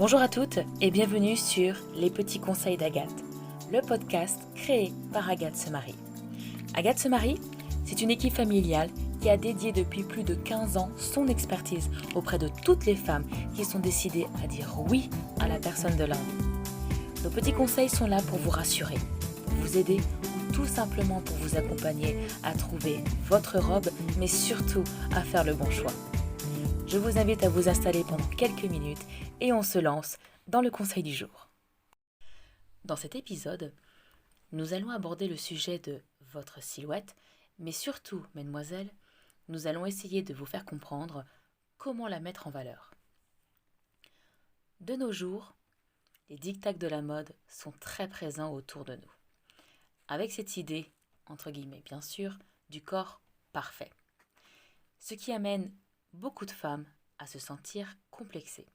Bonjour à toutes et bienvenue sur Les Petits Conseils d'Agathe, le podcast créé par Agathe se marie. Agathe se marie, c'est une équipe familiale qui a dédié depuis plus de 15 ans son expertise auprès de toutes les femmes qui sont décidées à dire oui à la personne de leur vie. Nos petits conseils sont là pour vous rassurer, pour vous aider ou tout simplement pour vous accompagner à trouver votre robe, mais surtout à faire le bon choix. Je vous invite à vous installer pendant quelques minutes et on se lance dans le conseil du jour. Dans cet épisode, nous allons aborder le sujet de votre silhouette, mais surtout, mesdemoiselles, nous allons essayer de vous faire comprendre comment la mettre en valeur. De nos jours, les diktats de la mode sont très présents autour de nous, avec cette idée, entre guillemets bien sûr, du corps parfait, ce qui amène beaucoup de femmes à se sentir complexées.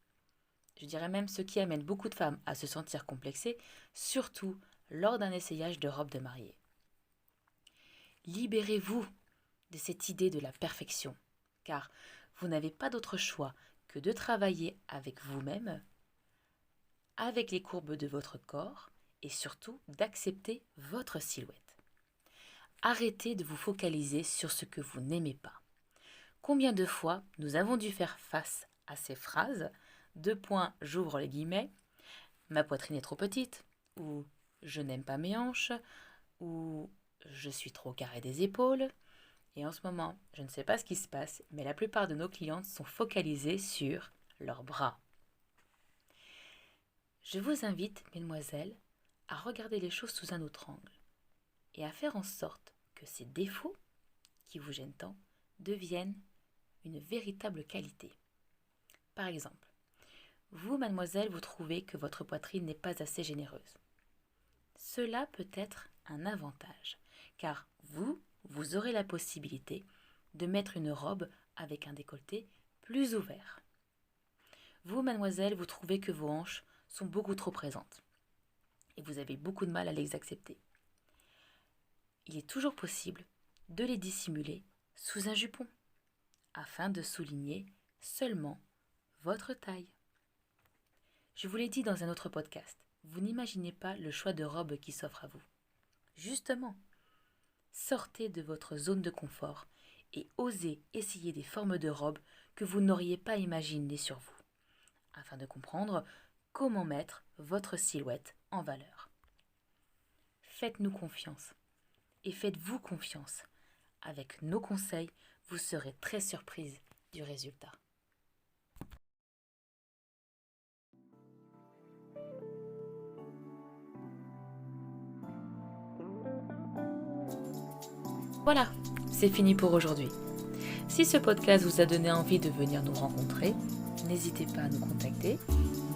Je dirais même ce qui amène beaucoup de femmes à se sentir complexées, surtout lors d'un essayage de robe de mariée. Libérez-vous de cette idée de la perfection, car vous n'avez pas d'autre choix que de travailler avec vous-même, avec les courbes de votre corps et surtout d'accepter votre silhouette. Arrêtez de vous focaliser sur ce que vous n'aimez pas. Combien de fois nous avons dû faire face à ces phrases, j'ouvre les guillemets, ma poitrine est trop petite, ou je n'aime pas mes hanches, ou je suis trop carré des épaules. Et en ce moment, je ne sais pas ce qui se passe, mais la plupart de nos clientes sont focalisées sur leurs bras. Je vous invite, mesdemoiselles, à regarder les choses sous un autre angle et à faire en sorte que ces défauts qui vous gênent tant deviennent une véritable qualité. Par exemple, vous, mademoiselle, vous trouvez que votre poitrine n'est pas assez généreuse. Cela peut être un avantage, car vous aurez la possibilité de mettre une robe avec un décolleté plus ouvert. Vous, mademoiselle, vous trouvez que vos hanches sont beaucoup trop présentes et vous avez beaucoup de mal à les accepter. Il est toujours possible de les dissimuler sous un jupon, afin de souligner seulement votre taille. Je vous l'ai dit dans un autre podcast, vous n'imaginez pas le choix de robe qui s'offre à vous. Justement, sortez de votre zone de confort et osez essayer des formes de robes que vous n'auriez pas imaginées sur vous, afin de comprendre comment mettre votre silhouette en valeur. Faites-nous confiance et faites-vous confiance. Avec nos conseils, vous serez très surprise du résultat. Voilà, c'est fini pour aujourd'hui. Si ce podcast vous a donné envie de venir nous rencontrer, n'hésitez pas à nous contacter.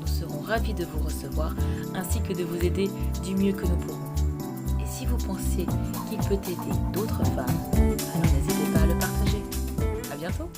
Nous serons ravis de vous recevoir ainsi que de vous aider du mieux que nous pourrons. Et si vous pensez qu'il peut aider d'autres femmes, alors n'hésitez pas à le partager. À bientôt!